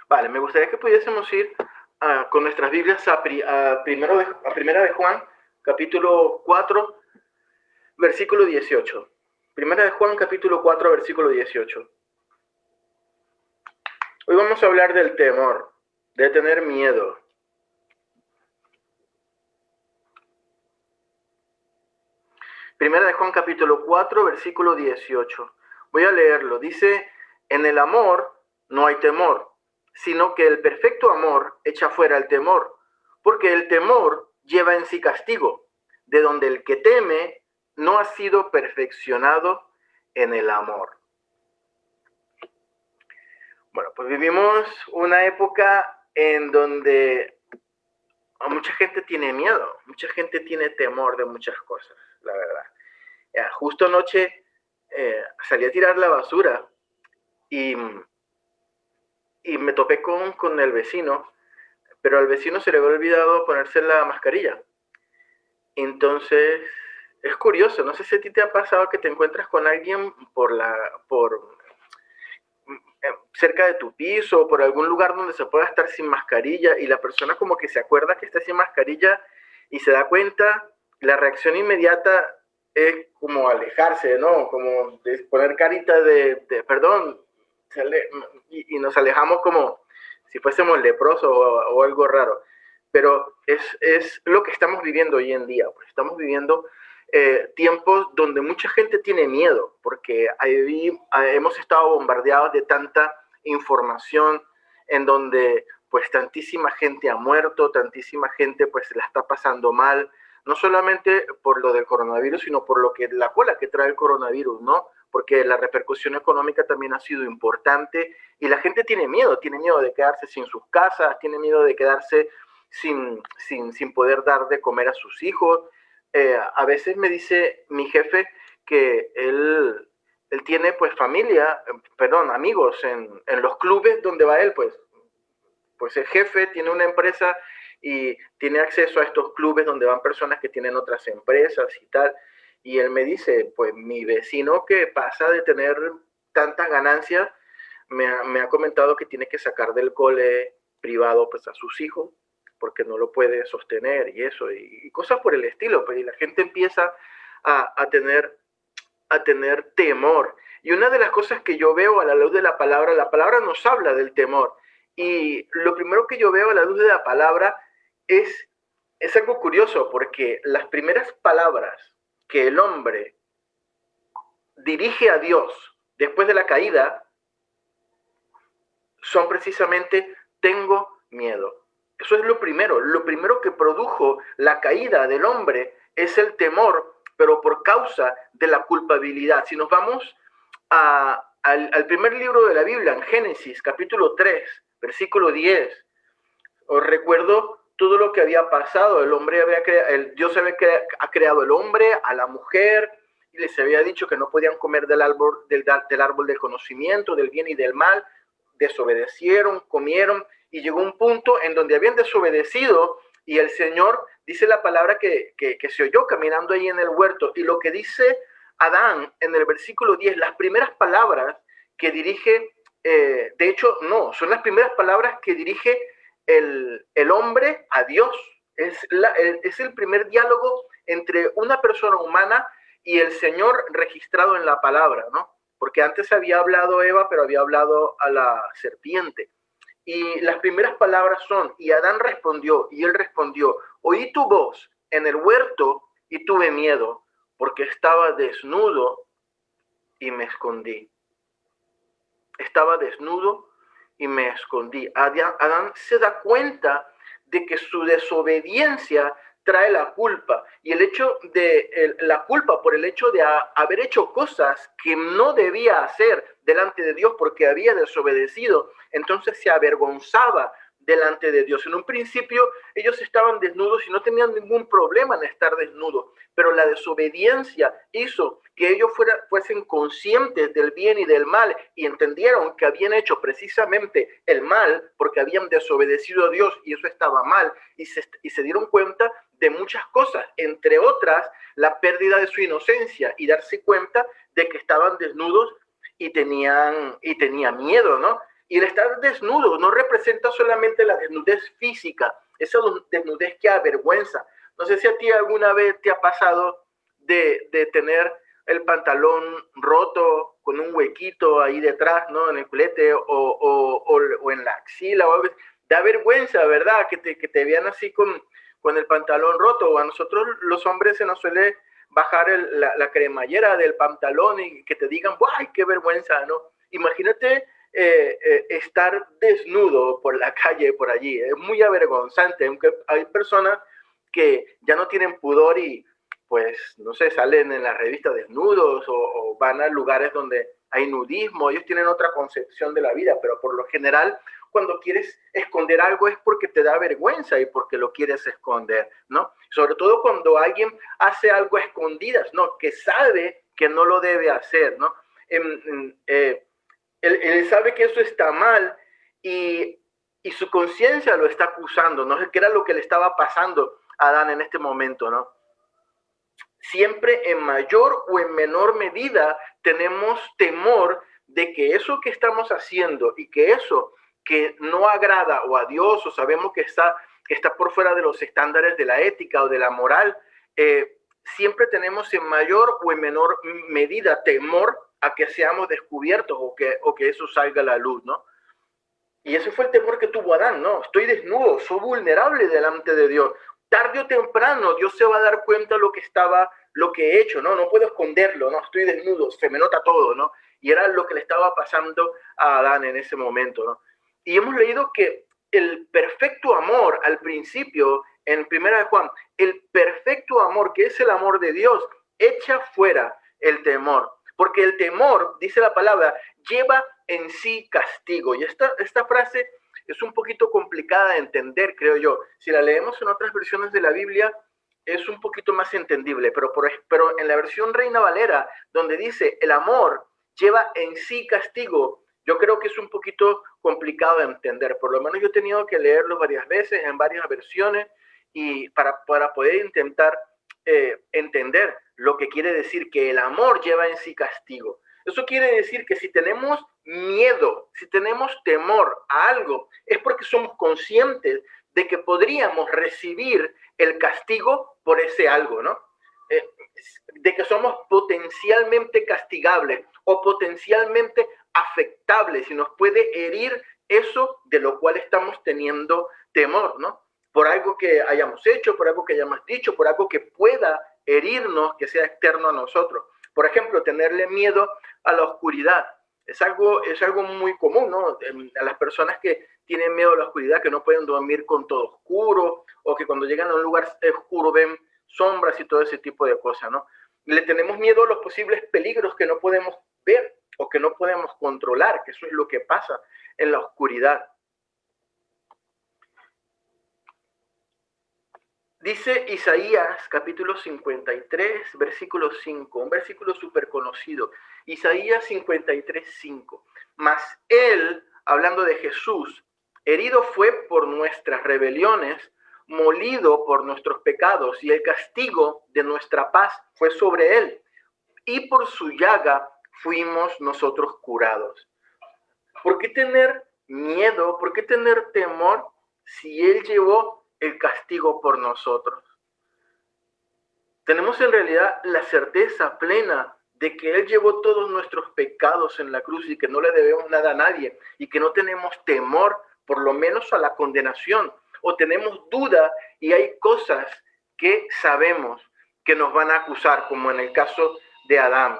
Vale, me gustaría que pudiésemos ir con nuestras Biblias a Primera de Juan, capítulo 4, versículo 18. Primera de Juan, capítulo 4, versículo 18. Hoy vamos a hablar del temor, de tener miedo. Primera de Juan, capítulo 4, versículo 18. Voy a leerlo. Dice, en el amor no hay temor, sino que el perfecto amor echa fuera el temor, porque el temor lleva en sí castigo, de donde el que teme no ha sido perfeccionado en el amor. Bueno, pues vivimos una época en donde mucha gente tiene miedo, mucha gente tiene temor de muchas cosas, la verdad. Ya, justo anoche salí a tirar la basura y me topé con el vecino, pero al vecino se le había olvidado ponerse la mascarilla. Entonces, es curioso, no sé si a ti te ha pasado que te encuentras con alguien cerca de tu piso o por algún lugar donde se pueda estar sin mascarilla y la persona como que se acuerda que está sin mascarilla y se da cuenta, la reacción inmediata es como alejarse, ¿no? Como de poner carita de perdón, y nos alejamos como si fuésemos leprosos o algo raro. Pero es lo que estamos viviendo hoy en día, pues estamos viviendo tiempos donde mucha gente tiene miedo, porque ahí hemos estado bombardeados de tanta información en donde pues tantísima gente ha muerto, tantísima gente pues la está pasando mal, no solamente por lo del coronavirus, sino por lo que la cola que trae el coronavirus, ¿no? Porque la repercusión económica también ha sido importante y la gente tiene miedo de quedarse sin sus casas, tiene miedo de quedarse sin poder dar de comer a sus hijos. A veces me dice mi jefe que él tiene pues familia, perdón, amigos en los clubes donde va él, pues el jefe tiene una empresa y tiene acceso a estos clubes donde van personas que tienen otras empresas y tal. Y él me dice, pues mi vecino que pasa de tener tantas ganancias, me ha comentado que tiene que sacar del cole privado pues a sus hijos porque no lo puede sostener y eso, y cosas por el estilo, pues, y la gente empieza a tener temor. Y una de las cosas que yo veo a la luz de la palabra nos habla del temor. Y lo primero que yo veo a la luz de la palabra es algo curioso, porque las primeras palabras que el hombre dirige a Dios después de la caída son precisamente tengo miedo. Eso es lo primero que produjo la caída del hombre es el temor, pero por causa de la culpabilidad. Si nos vamos al primer libro de la Biblia, en Génesis, capítulo 3, versículo 10, os recuerdo todo lo que había pasado. Dios ha creado el hombre, a la mujer, y les había dicho que no podían comer del árbol del conocimiento, del bien y del mal. Desobedecieron, comieron, y llegó un punto en donde habían desobedecido y el Señor dice la palabra que se oyó caminando ahí en el huerto, y lo que dice Adán en el versículo 10, las primeras palabras que dirige, de hecho no, son las primeras palabras que dirige el hombre a Dios. Es el primer diálogo entre una persona humana y el Señor registrado en la palabra, ¿no? Porque antes había hablado Eva, pero había hablado a la serpiente. Y las primeras palabras son, y Adán respondió, y él respondió, oí tu voz en el huerto y tuve miedo, porque estaba desnudo y me escondí. Estaba desnudo y me escondí. Adán se da cuenta de que su desobediencia trae la culpa, y el hecho de la culpa por el hecho de haber hecho cosas que no debía hacer delante de Dios porque había desobedecido, entonces se avergonzaba delante de Dios. En un principio ellos estaban desnudos y no tenían ningún problema en estar desnudos, pero la desobediencia hizo que ellos fuesen conscientes del bien y del mal y entendieron que habían hecho precisamente el mal porque habían desobedecido a Dios y eso estaba mal, y se dieron cuenta de muchas cosas, entre otras la pérdida de su inocencia y darse cuenta de que estaban desnudos y tenían miedo, ¿no? Y el estar desnudo no representa solamente la desnudez física, esa desnudez que avergüenza. No sé si a ti alguna vez te ha pasado de tener el pantalón roto con un huequito ahí detrás, ¿no? En el culete o en la axila. Da vergüenza, ¿verdad? Que te vean así con el pantalón roto. O a nosotros los hombres se nos suele bajar la cremallera del pantalón y que te digan, ¡ay, qué vergüenza!, ¿no? Imagínate estar desnudo por la calle, por allí. Es muy avergonzante, aunque hay personas que ya no tienen pudor y pues, no sé, salen en las revistas desnudos o van a lugares donde hay nudismo. Ellos tienen otra concepción de la vida, pero por lo general, cuando quieres esconder algo es porque te da vergüenza y porque lo quieres esconder, ¿no? Sobre todo cuando alguien hace algo a escondidas, ¿no? Que sabe que no lo debe hacer, ¿no? Él sabe que eso está mal y su conciencia lo está acusando, ¿no? Que era lo que le estaba pasando a Adán en este momento, ¿no? Siempre en mayor o en menor medida tenemos temor de que eso que estamos haciendo y que eso que no agrada o a Dios o sabemos que está por fuera de los estándares de la ética o de la moral, siempre tenemos en mayor o en menor medida temor a que seamos descubiertos o que eso salga a la luz, ¿no? Y ese fue el temor que tuvo Adán, ¿no? Estoy desnudo, soy vulnerable delante de Dios. Tarde o temprano Dios se va a dar cuenta de lo que he hecho, ¿no? No puedo esconderlo, ¿no? Estoy desnudo, se me nota todo, ¿no? Y era lo que le estaba pasando a Adán en ese momento, ¿no? Y hemos leído que el perfecto amor al principio, en Primera de Juan, el perfecto amor, que es el amor de Dios, echa fuera el temor. Porque el temor, dice la palabra, lleva en sí castigo. Y esta frase es un poquito complicada de entender, creo yo. Si la leemos en otras versiones de la Biblia, es un poquito más entendible. Pero en la versión Reina Valera, donde dice el amor lleva en sí castigo, yo creo que es un poquito complicado de entender. Por lo menos yo he tenido que leerlo varias veces, en varias versiones, y para poder intentar entender lo que quiere decir que el amor lleva en sí castigo. Eso quiere decir que si tenemos miedo, si tenemos temor a algo, es porque somos conscientes de que podríamos recibir el castigo por ese algo, ¿no? De que somos potencialmente castigables o potencialmente afectables y nos puede herir eso de lo cual estamos teniendo temor, ¿no? Por algo que hayamos hecho, por algo que hayamos dicho, por algo que pueda herirnos, que sea externo a nosotros. Por ejemplo, tenerle miedo a la oscuridad. Es algo muy común, ¿no? A las personas que tienen miedo a la oscuridad, que no pueden dormir con todo oscuro, o que cuando llegan a un lugar oscuro ven sombras y todo ese tipo de cosas, ¿no? Le tenemos miedo a los posibles peligros que no podemos ver o que no podemos controlar, que eso es lo que pasa en la oscuridad. Dice Isaías capítulo 53, versículo 5, un versículo súper conocido. Isaías 53, 5. Mas él, hablando de Jesús, herido fue por nuestras rebeliones, molido por nuestros pecados, y el castigo de nuestra paz fue sobre él. Y por su llaga fuimos nosotros curados. ¿Por qué tener miedo? ¿Por qué tener temor si él llevó el castigo por nosotros? Tenemos en realidad la certeza plena de que él llevó todos nuestros pecados en la cruz y que no le debemos nada a nadie y que no tenemos temor, por lo menos a la condenación, o tenemos duda y hay cosas que sabemos que nos van a acusar, como en el caso de Adán.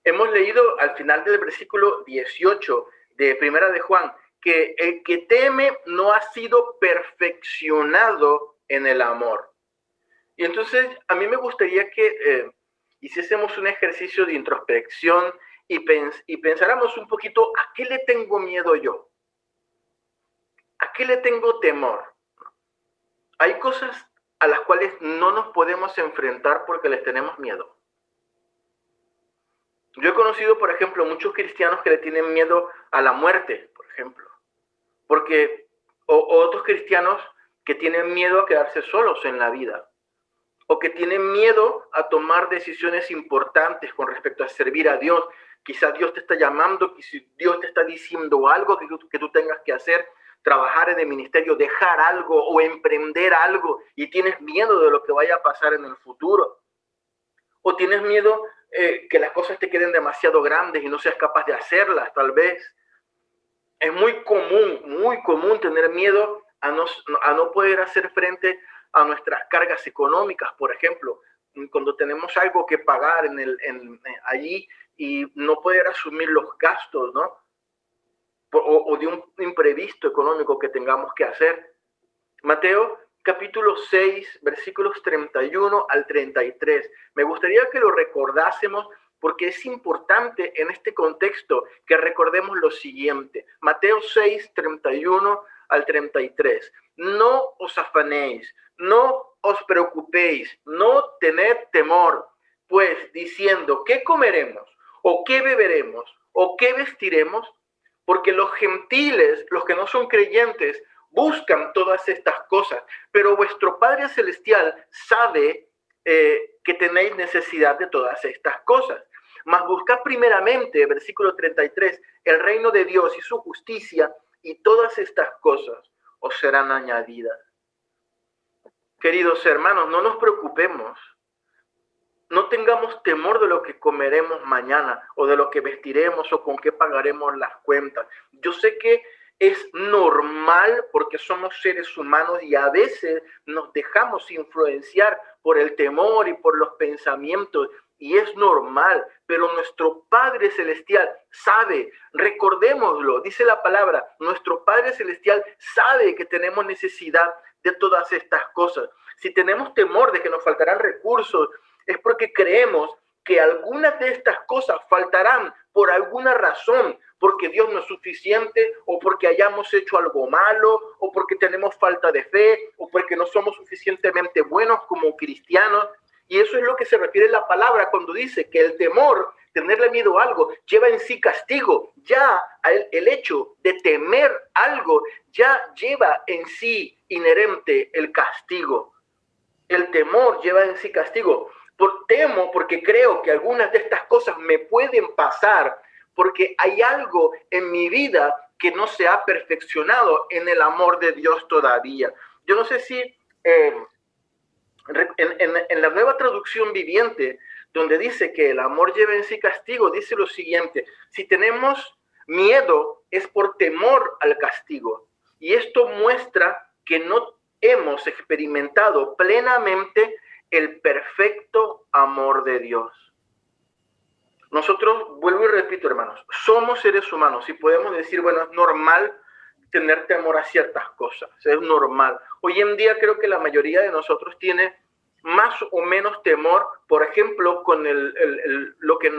Hemos leído al final del versículo 18 de Primera de Juan que el que teme no ha sido perfeccionado en el amor. Y entonces a mí me gustaría que hiciésemos un ejercicio de introspección y pensáramos un poquito a qué le tengo miedo yo, a qué le tengo temor. Hay cosas a las cuales no nos podemos enfrentar porque les tenemos miedo. Yo he conocido, por ejemplo, muchos cristianos que le tienen miedo a la muerte, por ejemplo, porque o otros cristianos que tienen miedo a quedarse solos en la vida, o que tienen miedo a tomar decisiones importantes con respecto a servir a Dios. Quizá Dios te está llamando, quizá Dios te está diciendo algo que tú tengas que hacer, trabajar en el ministerio, dejar algo o emprender algo y tienes miedo de lo que vaya a pasar en el futuro. O tienes miedo que las cosas te queden demasiado grandes y no seas capaz de hacerlas, tal vez. Es muy común tener miedo a no poder hacer frente a nuestras cargas económicas, por ejemplo, cuando tenemos algo que pagar allí y no poder asumir los gastos, ¿no? O de un imprevisto económico que tengamos que hacer. Mateo capítulo 6, versículos 31 al 33. Me gustaría que lo recordásemos porque es importante en este contexto que recordemos lo siguiente. Mateo 6, 31 al 33. No os afanéis, no os preocupéis, no tened temor, pues diciendo, ¿qué comeremos? ¿O qué beberemos? ¿O qué vestiremos? Porque los gentiles, los que no son creyentes, buscan todas estas cosas, pero vuestro Padre Celestial sabe que tenéis necesidad de todas estas cosas. Mas buscad primeramente, versículo 33, el reino de Dios y su justicia, y todas estas cosas os serán añadidas. Queridos hermanos, no nos preocupemos. No tengamos temor de lo que comeremos mañana o de lo que vestiremos o con qué pagaremos las cuentas. Yo sé que es normal porque somos seres humanos y a veces nos dejamos influenciar por el temor y por los pensamientos y es normal, pero nuestro Padre Celestial sabe, recordémoslo, dice la palabra, nuestro Padre Celestial sabe que tenemos necesidad de todas estas cosas. Si tenemos temor de que nos faltarán recursos, es porque creemos que algunas de estas cosas faltarán por alguna razón, porque Dios no es suficiente, o porque hayamos hecho algo malo, o porque tenemos falta de fe, o porque no somos suficientemente buenos como cristianos. Y eso es lo que se refiere la palabra cuando dice que el temor, tenerle miedo a algo, lleva en sí castigo. Ya el hecho de temer algo ya lleva en sí inherente el castigo. El temor lleva en sí castigo. Temo porque creo que algunas de estas cosas me pueden pasar porque hay algo en mi vida que no se ha perfeccionado en el amor de Dios todavía. Yo no sé si en la Nueva Traducción Viviente, donde dice que el amor lleva en sí castigo, dice lo siguiente: si tenemos miedo es por temor al castigo. Y esto muestra que no hemos experimentado plenamente el perfecto amor de Dios. Nosotros, vuelvo y repito, hermanos, somos seres humanos y podemos decir, bueno, es normal tener temor a ciertas cosas, es normal. Hoy en día creo que la mayoría de nosotros tiene más o menos temor, por ejemplo, con lo que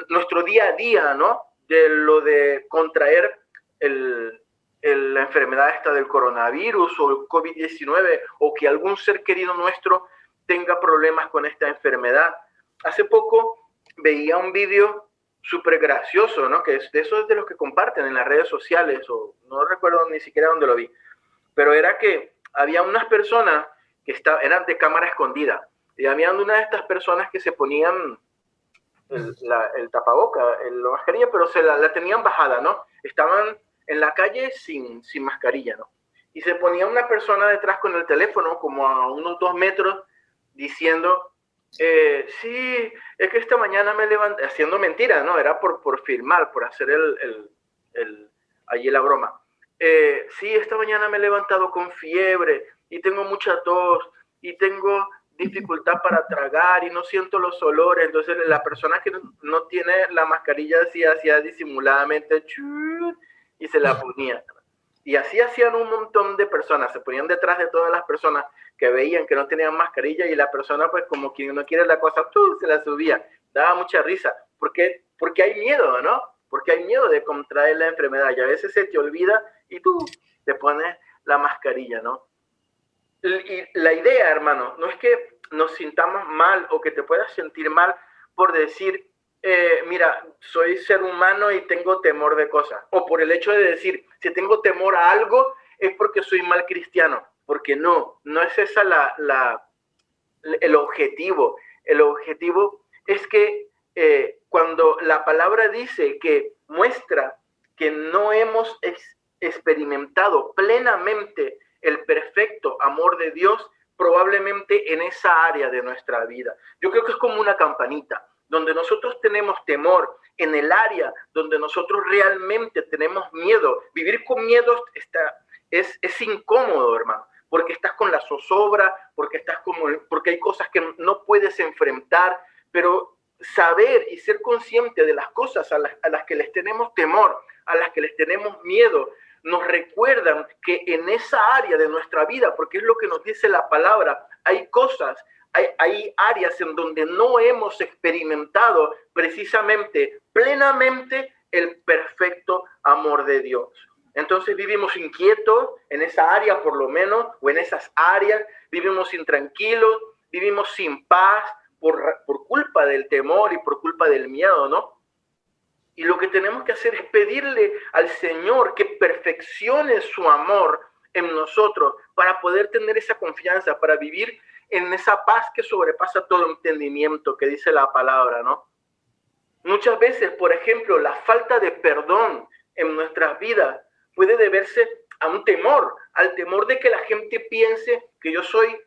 nuestro día a día, ¿no? De lo de contraer la enfermedad esta del coronavirus o el COVID-19 o que algún ser querido nuestro tenga problemas con esta enfermedad. Hace poco veía un vídeo súper gracioso, ¿no? Que es de esos de los que comparten en las redes sociales, o no recuerdo ni siquiera dónde lo vi, pero era que había unas personas que eran de cámara escondida, y había una de estas personas que se ponían el tapaboca, la mascarilla, pero la tenían bajada, ¿no? Estaban en la calle sin mascarilla, ¿no? Y se ponía una persona detrás con el teléfono, como a unos 2 metros, diciendo, sí, es que esta mañana me levanté, haciendo mentira, ¿no? Era por filmar, por hacer allí la broma. Sí, esta mañana me he levantado con fiebre y tengo mucha tos y tengo dificultad para tragar y no siento los olores. Entonces la persona que no tiene la mascarilla hacía disimuladamente y se la ponía. Y así hacían un montón de personas, se ponían detrás de todas las personas que veían que no tenían mascarilla y la persona, pues como quien no quiere la cosa, se la subía. Daba mucha risa, porque hay miedo, ¿no? Porque hay miedo de contraer la enfermedad y a veces se te olvida y tú te pones la mascarilla, ¿no? Y la idea, hermano, no es que nos sintamos mal o que te puedas sentir mal por decir, mira, soy ser humano y tengo temor de cosas. O por el hecho de decir, si tengo temor a algo, es porque soy mal cristiano. Porque no es esa el objetivo. El objetivo es que cuando la palabra dice que muestra que no hemos experimentado plenamente el perfecto amor de Dios, probablemente en esa área de nuestra vida. Yo creo que es como una campanita, donde nosotros tenemos temor, en el área donde nosotros realmente tenemos miedo. Vivir con miedo es incómodo, hermano, porque estás con la zozobra, porque hay cosas que no puedes enfrentar, pero saber y ser consciente de las cosas a las que les tenemos temor, a las que les tenemos miedo, nos recuerdan que en esa área de nuestra vida, porque es lo que nos dice la palabra, hay cosas, hay áreas en donde no hemos experimentado precisamente plenamente el perfecto amor de Dios. Entonces vivimos inquietos en esa área por lo menos, o en esas áreas, vivimos intranquilos, vivimos sin paz por culpa del temor y por culpa del miedo, ¿no? Y lo que tenemos que hacer es pedirle al Señor que perfeccione su amor en nosotros para poder tener esa confianza, para vivir en esa paz que sobrepasa todo entendimiento que dice la palabra, ¿no? Muchas veces, por ejemplo, la falta de perdón en nuestras vidas puede deberse a un temor, al temor de que la gente piense que yo soy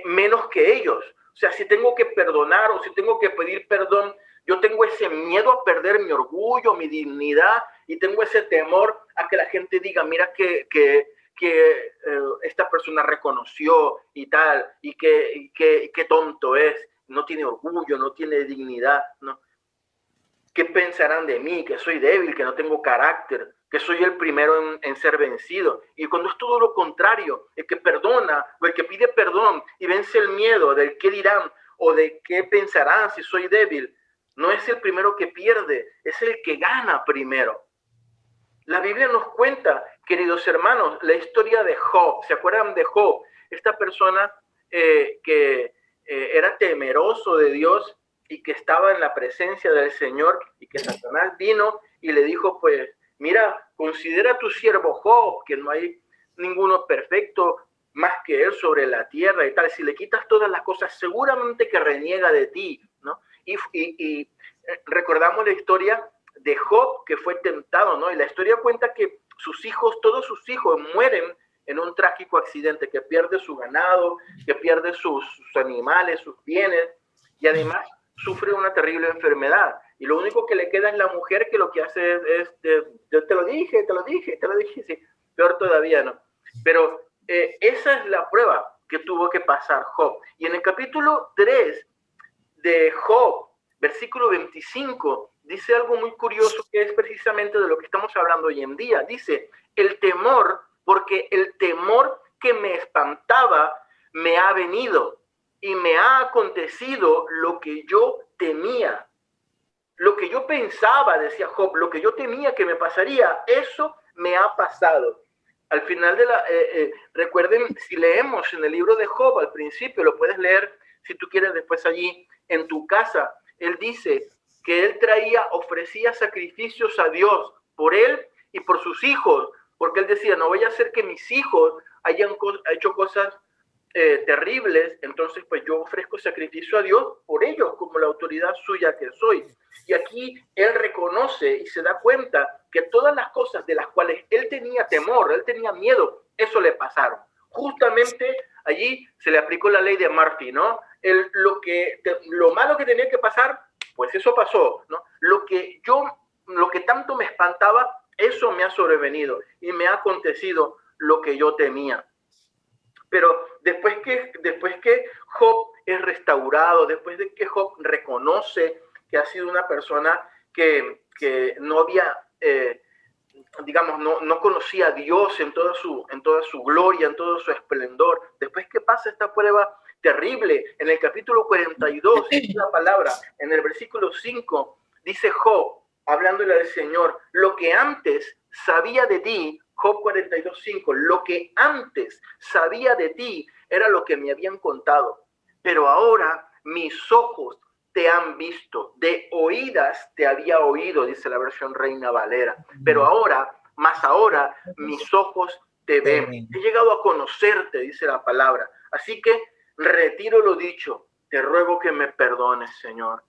menos que ellos. O sea, si tengo que perdonar o si tengo que pedir perdón, yo tengo ese miedo a perder mi orgullo, mi dignidad, y tengo ese temor a que la gente diga, mira que esta persona reconoció y tal, y qué tonto es, no tiene orgullo, no tiene dignidad, ¿no? ¿Qué pensarán de mí? Que soy débil, que no tengo carácter, que soy el primero en ser vencido. Y cuando es todo lo contrario, el que perdona o el que pide perdón y vence el miedo del qué dirán o de qué pensarán si soy débil, no es el primero que pierde, es el que gana primero. La Biblia nos cuenta, queridos hermanos, la historia de Job. ¿Se acuerdan de Job? Esta persona que era temeroso de Dios y que estaba en la presencia del Señor, y que Satanás vino y le dijo, pues, mira, considera a tu siervo Job, que no hay ninguno perfecto más que él sobre la tierra y tal. Si le quitas todas las cosas, seguramente que reniega de ti, ¿no? Y recordamos la historia de Job, que fue tentado, ¿no? Y la historia cuenta que sus hijos, todos sus hijos mueren en un trágico accidente, que pierde su ganado, que pierde sus animales, sus bienes, y además sufre una terrible enfermedad. Y lo único que le queda es la mujer, que lo que hace es yo te lo dije, sí, peor todavía, ¿no? Pero esa es la prueba que tuvo que pasar Job. Y en el capítulo 3 de Job, versículo 25, dice algo muy curioso, que es precisamente de lo que estamos hablando hoy en día. Dice, el temor, porque el temor que me espantaba me ha venido y me ha acontecido lo que yo temía. Lo que yo pensaba, decía Job, lo que yo temía que me pasaría, eso me ha pasado. Al final de recuerden, si leemos en el libro de Job, al principio, lo puedes leer si tú quieres después allí en tu casa, él dice que él ofrecía sacrificios a Dios por él y por sus hijos, porque él decía, no vaya a ser que mis hijos hayan hecho cosas terribles, entonces pues yo ofrezco sacrificio a Dios por ellos, como la autoridad suya que soy. Y aquí él reconoce y se da cuenta que todas las cosas de las cuales él tenía temor, él tenía miedo, eso le pasaron. Justamente allí se le aplicó la ley de Murphy, ¿no? Lo malo que tenía que pasar, pues eso pasó, ¿no? Lo que tanto me espantaba, eso me ha sobrevenido y me ha acontecido lo que yo temía. Pero después que Job es restaurado, después de que Job reconoce que ha sido una persona que no había, digamos, no conocía a Dios en toda su gloria, en todo su esplendor, después que pasa esta prueba terrible, en el capítulo 42, la palabra, en el versículo 5, dice Job, hablándole al Señor, lo que antes sabía de ti, Job 42:5, lo que antes sabía de ti era lo que me habían contado, pero ahora mis ojos te han visto, de oídas te había oído, dice la versión Reina Valera, pero ahora, más ahora, mis ojos te ven. He llegado a conocerte, dice la palabra. Así que retiro lo dicho, te ruego que me perdones, Señor.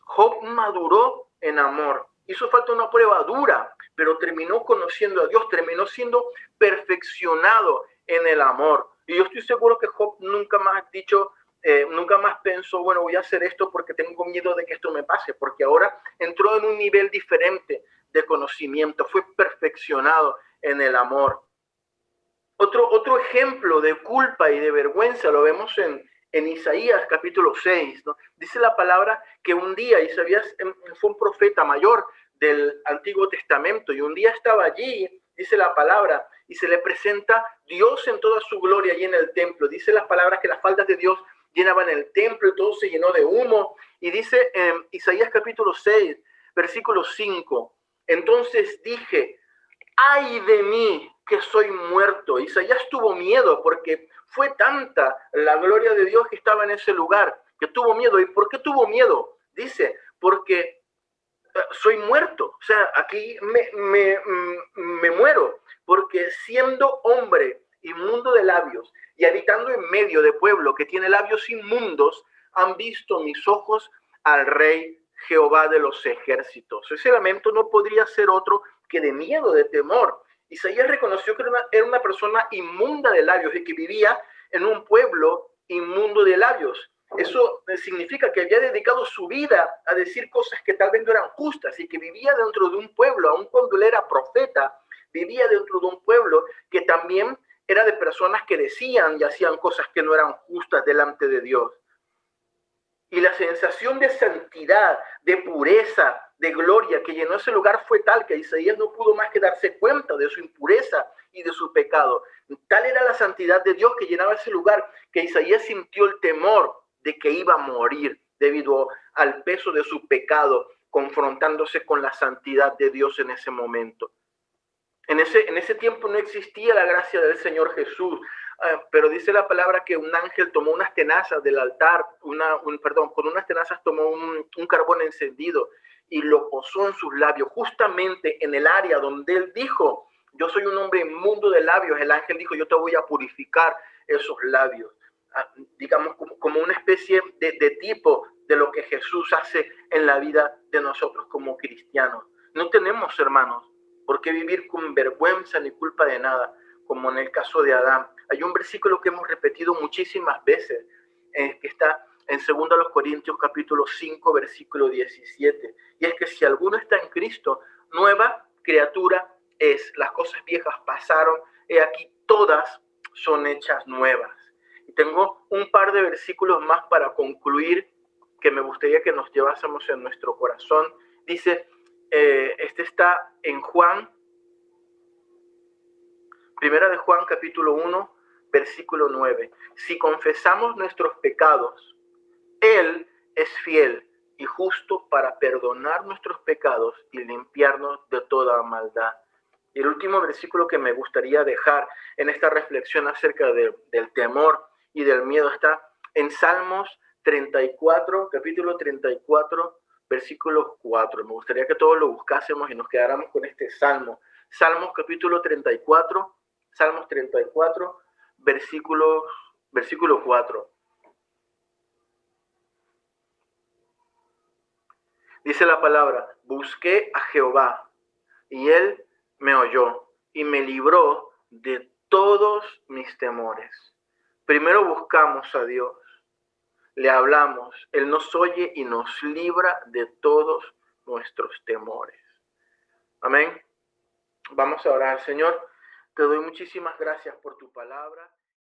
Job maduró en amor. Hizo falta una prueba dura, pero terminó conociendo a Dios, terminó siendo perfeccionado en el amor. Y yo estoy seguro que Job nunca más nunca más pensó, bueno, voy a hacer esto porque tengo miedo de que esto me pase, porque ahora entró en un nivel diferente de conocimiento, fue perfeccionado en el amor. Otro ejemplo de culpa y de vergüenza lo vemos en Isaías capítulo 6, ¿no? Dice la palabra que un día Isaías fue un profeta mayor del Antiguo Testamento y un día estaba allí, dice la palabra, y se le presenta Dios en toda su gloria allí en el templo. Dice las palabras que las faldas de Dios llenaban el templo y todo se llenó de humo. Y dice en Isaías capítulo 6, versículo 5, entonces dije, ¡ay de mí que soy muerto! Isaías tuvo miedo porque fue tanta la gloria de Dios que estaba en ese lugar, que tuvo miedo. ¿Y por qué tuvo miedo? Dice, porque soy muerto. O sea, aquí me muero, porque siendo hombre inmundo de labios y habitando en medio de pueblo que tiene labios inmundos, han visto mis ojos al Rey Jehová de los ejércitos. Ese lamento no podría ser otro que de miedo, de temor. Isaías reconoció que era una persona inmunda de labios y que vivía en un pueblo inmundo de labios. Eso significa que había dedicado su vida a decir cosas que tal vez no eran justas y que vivía dentro de un pueblo, aun cuando él era profeta, vivía dentro de un pueblo que también era de personas que decían y hacían cosas que no eran justas delante de Dios. Y la sensación de santidad, de pureza, de gloria que llenó ese lugar fue tal que Isaías no pudo más que darse cuenta de su impureza y de su pecado. Tal era la santidad de Dios que llenaba ese lugar que Isaías sintió el temor de que iba a morir debido al peso de su pecado, confrontándose con la santidad de Dios en ese momento. En ese tiempo no existía la gracia del Señor Jesús, pero dice la palabra que un ángel tomó unas tenazas del altar, con unas tenazas tomó un carbón encendido y lo posó en sus labios, justamente en el área donde él dijo, yo soy un hombre inmundo de labios. El ángel dijo, yo te voy a purificar esos labios. Digamos, como una especie de tipo de lo que Jesús hace en la vida de nosotros como cristianos. No tenemos, hermanos, por qué vivir con vergüenza ni culpa de nada, como en el caso de Adán. Hay un versículo que hemos repetido muchísimas veces, que está en 2 Corintios capítulo 5, versículo 17. Y es que si alguno está en Cristo, nueva criatura es. Las cosas viejas pasaron, y aquí todas son hechas nuevas. Y tengo un par de versículos más para concluir que me gustaría que nos llevásemos en nuestro corazón. Dice, este está en Juan, primera de Juan capítulo 1, versículo 9. Si confesamos nuestros pecados, Él es fiel y justo para perdonar nuestros pecados y limpiarnos de toda maldad. Y el último versículo que me gustaría dejar en esta reflexión acerca del temor y del miedo está en Salmos 34, capítulo 34, versículo 4. Me gustaría que todos lo buscásemos y nos quedáramos con este salmo. Salmos capítulo 34, Salmos 34, versículo 4. Dice la palabra, busqué a Jehová y él me oyó y me libró de todos mis temores. Primero buscamos a Dios, le hablamos, Él nos oye y nos libra de todos nuestros temores. Amén. Vamos a orar. Señor, te doy muchísimas gracias por tu palabra.